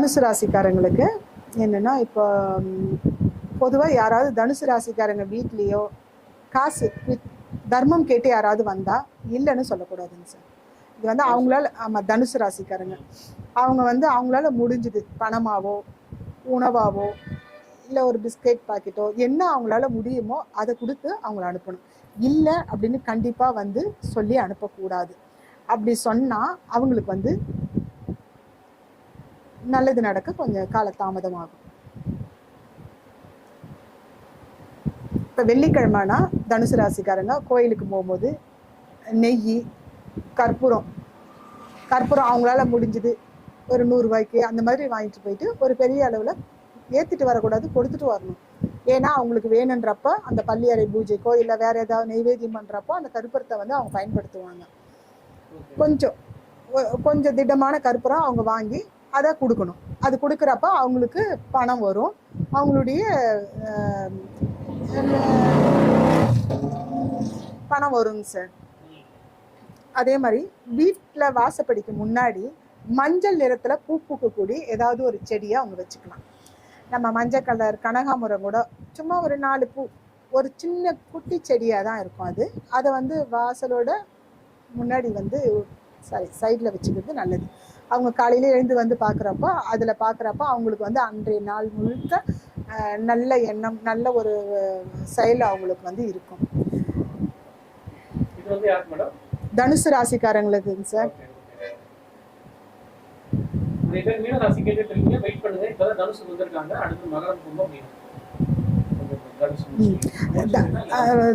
தனுசு ராசிக்காரங்களுக்கு என்னென்னா, இப்போ பொதுவாக யாராவது தனுசு ராசிக்காரங்க வீட்லேயோ காசு தர்மம் கேட்டு யாராவது வந்தால் இல்லைன்னு சொல்லக்கூடாதுங்க சார். இது வந்து அவங்களால, ஆமாம், தனுசு ராசிக்காரங்க அவங்க வந்து அவங்களால முடிஞ்சுது பணமாவோ உணவாவோ இல்லை ஒரு பிஸ்கெட் பாக்கெட்டோ என்ன அவங்களால முடியுமோ அதை கொடுத்து அவங்கள அனுப்பணும். இல்லை அப்படின்னு கண்டிப்பாக வந்து சொல்லி அனுப்பக்கூடாது. அப்படி சொன்னால் அவங்களுக்கு வந்து நல்லது நடக்க கொஞ்சம் காலதாமதமாகும். இப்போ வெள்ளிக்கிழமைனா தனுசு ராசிக்காரங்க கோயிலுக்கு போகும்போது நெய், கற்பூரம் அவங்களால முடிஞ்சுது ஒரு 100 ரூபாய்க்கு அந்த மாதிரி வாங்கிட்டு போயிட்டு ஒரு பெரிய அளவில் ஏற்றிட்டு வரக்கூடாது, கொடுத்துட்டு வரணும். ஏன்னா அவங்களுக்கு வேணுன்றப்ப அந்த பள்ளி அறை பூஜைக்கோ இல்லை வேறு ஏதாவது நெய்வேத்தியம் பண்ணுறப்போ அந்த கற்பூரத்தை வந்து அவங்க பயன்படுத்துவாங்க. கொஞ்சம் திடமான கற்பூரம் அவங்க வாங்கி அதை கொடுக்கணும். அது கொடுக்குறப்ப அவங்களுக்கு பணம் வரும், அவங்களுடைய பணம் வருங்க சார். அதே மாதிரி வீட்டில் வாசப்படிக்கு முன்னாடி மஞ்சள் நிறத்தில் பூ பூக்கக்கூடிய ஏதாவது ஒரு செடியை அவங்க வச்சுக்கலாம். நம்ம மஞ்சள் கலர் கனகாமரம் கூட சும்மா ஒரு 4 பூ, ஒரு சின்ன குட்டி செடியாக தான் இருக்கும். அதை வந்து வாசலோட முன்னாடி வந்து சைடில் வச்சுக்கிறது நல்லது. அவங்க காலையில் எழுந்து வந்து பார்க்குறப்ப அவங்களுக்கு வந்து அன்றைய நாள் முழுக்க நல்ல எண்ணம், நல்ல ஒரு செயல் அவங்களுக்கு வந்து இருக்கும். தனுசு ராசிக்காரங்களுக்குங்க சார்.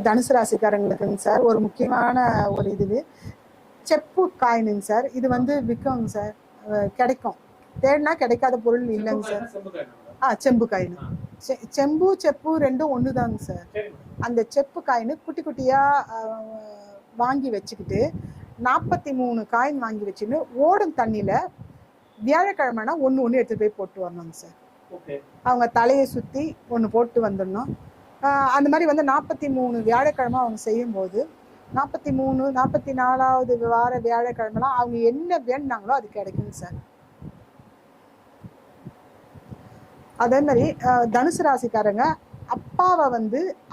தனுசு ராசிக்காரங்களுக்குங்க சார் ஒரு முக்கியமான ஒரு இது செப்பு காயினுங்க சார். இது வந்து விற்குங்க சார், கிடைக்கும், தேடினா கிடைக்காத பொருள் இல்லைங்க சார். செம்பு காயின், செம்பு செப்பு ரெண்டும் ஒன்று தாங்க சார். அந்த செப்பு காயின் குட்டி குட்டியாக வாங்கி வச்சுக்கிட்டு 43 காயின் வாங்கி வச்சுன்னு ஓடும் தண்ணியில் வியாழக்கிழமைனா ஒன்று எடுத்துகிட்டு போய் போட்டு வரணுங்க சார். அவங்க தலையை சுற்றி ஒன்று போட்டு வந்துடணும். அந்த மாதிரி வந்து 43 வியாழக்கிழமை அவங்க செய்யும்போது 43 44வது வார வியாழக்கிழமைலாம் அவங்க என்ன வேணுனாங்களோ அது கிடைக்குங்க சார். அதே மாதிரி தனுசு ராசிக்காரங்க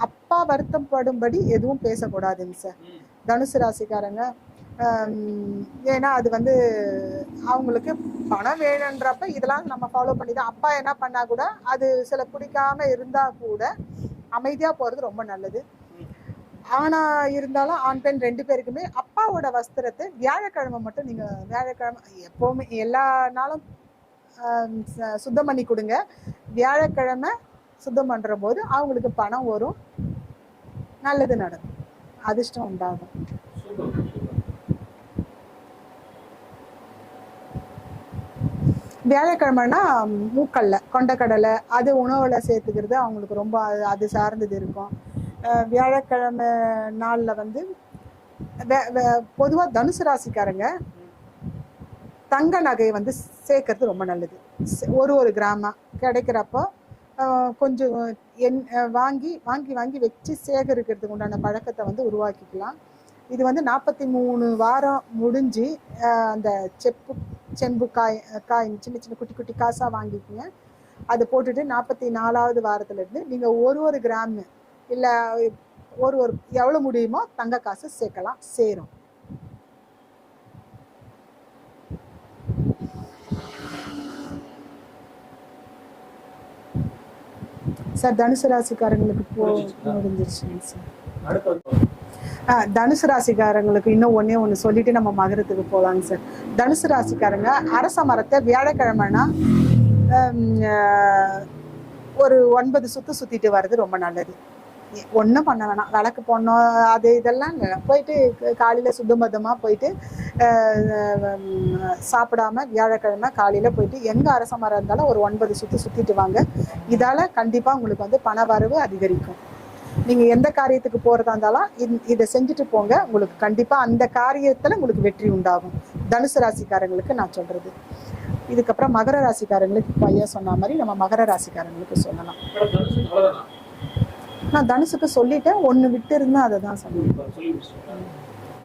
அப்பா வருத்தப்படும்படி எதுவும் பேசக்கூடாதுங்க சார் தனுசு ராசிக்காரங்க. ஏன்னா அது வந்து அவங்களுக்கு பணம் வேணுன்றப்ப இதெல்லாம் நம்ம ஃபாலோ பண்ணி தான். அப்பா என்ன பண்ணா கூட அது சில பிடிக்காம இருந்தா கூட அமைதியா போறது ரொம்ப நல்லது. ஆனா இருந்தாலும் ஆண் பெண் 2 பேருக்குமே அப்பாவோட வஸ்திரத்தை வியாழக்கிழமை மட்டும் நீங்க வியாழக்கிழமை எப்பவுமே எல்லா நாளும் சுத்தம் பண்ணி கொடுங்க. வியாழக்கிழமை சுத்தம் பண்ற போது அவங்களுக்கு பணம் வரும், நல்லது நடக்கும், அதிர்ஷ்டம் உண்டாகும். வியாழக்கிழமைனா மூக்கல்ல கொண்டக்கடலை அது உணவுல சேர்த்துக்கிறது அவங்களுக்கு ரொம்ப அது சார்ந்தது இருக்கும். வியாழக்கிழமை நாளில் வந்து பொதுவாக தனுசு ராசிக்காரங்க தங்க நகையை வந்து சேர்க்கறது ரொம்ப நல்லது. ஒரு கிராமம் கிடைக்கிறப்போ கொஞ்சம் வாங்கி வாங்கி வாங்கி வச்சு சேகரிக்கிறதுக்கு உண்டான பழக்கத்தை வந்து உருவாக்கிக்கலாம். இது வந்து 43 வாரம் முடிஞ்சு அந்த செம்பு காயின் சின்ன சின்ன குட்டி குட்டி காசாக வாங்கிக்கோங்க. அதை போட்டுட்டு 44வது வாரத்துலேருந்து நீங்கள் ஒரு கிராம் இல்லை ஒரு எவ்வளோ முடியுமோ தங்க காசு சேர்க்கலாம், சேரும். சார் தனுசு ராசிக்காரங்களுக்கு முடிஞ்சிருச்சுங்க சார். தனுசு ராசிக்காரங்களுக்கு இன்னும் ஒன்று சொல்லிட்டு நம்ம மகரத்துக்கு போகலாங்க சார். தனுசு ராசிக்காரங்க அரச மரத்தை வியாழக்கிழமைனா ஒரு 9 சுற்றிட்டு வர்றது ரொம்ப நல்லது. ஒன்றும் பண்ண வேணாம், விளக்கு போடணும் அது இதெல்லாம் போயிட்டு காலையில் சுத்தபத்தமாக போயிட்டு சாப்பிடாம வியாழக்கிழமை காலையில் போயிட்டு எங்கே அரச மரம் இருந்தாலும் ஒரு 9 சுற்றிட்டு வாங்க. இதால் கண்டிப்பாக உங்களுக்கு வந்து பண வரவு அதிகரிக்கும். நீங்கள் எந்த காரியத்துக்கு போகிறதா இருந்தாலும் இதை செஞ்சுட்டு போங்க, உங்களுக்கு கண்டிப்பாக அந்த காரியத்தில் உங்களுக்கு வெற்றி உண்டாகும். தனுசு ராசிக்காரங்களுக்கு நான் சொல்கிறது. இதுக்கப்புறம் மகர ராசிக்காரங்களுக்கு பையா சொன்ன மாதிரி நம்ம மகர ராசிக்காரங்களுக்கு சொல்லலாம். நான் தனுசுக்கு சொல்லிட்டேன், ஒன்று விட்டு இருந்தால் அதை தான் சொல்லுவேன்.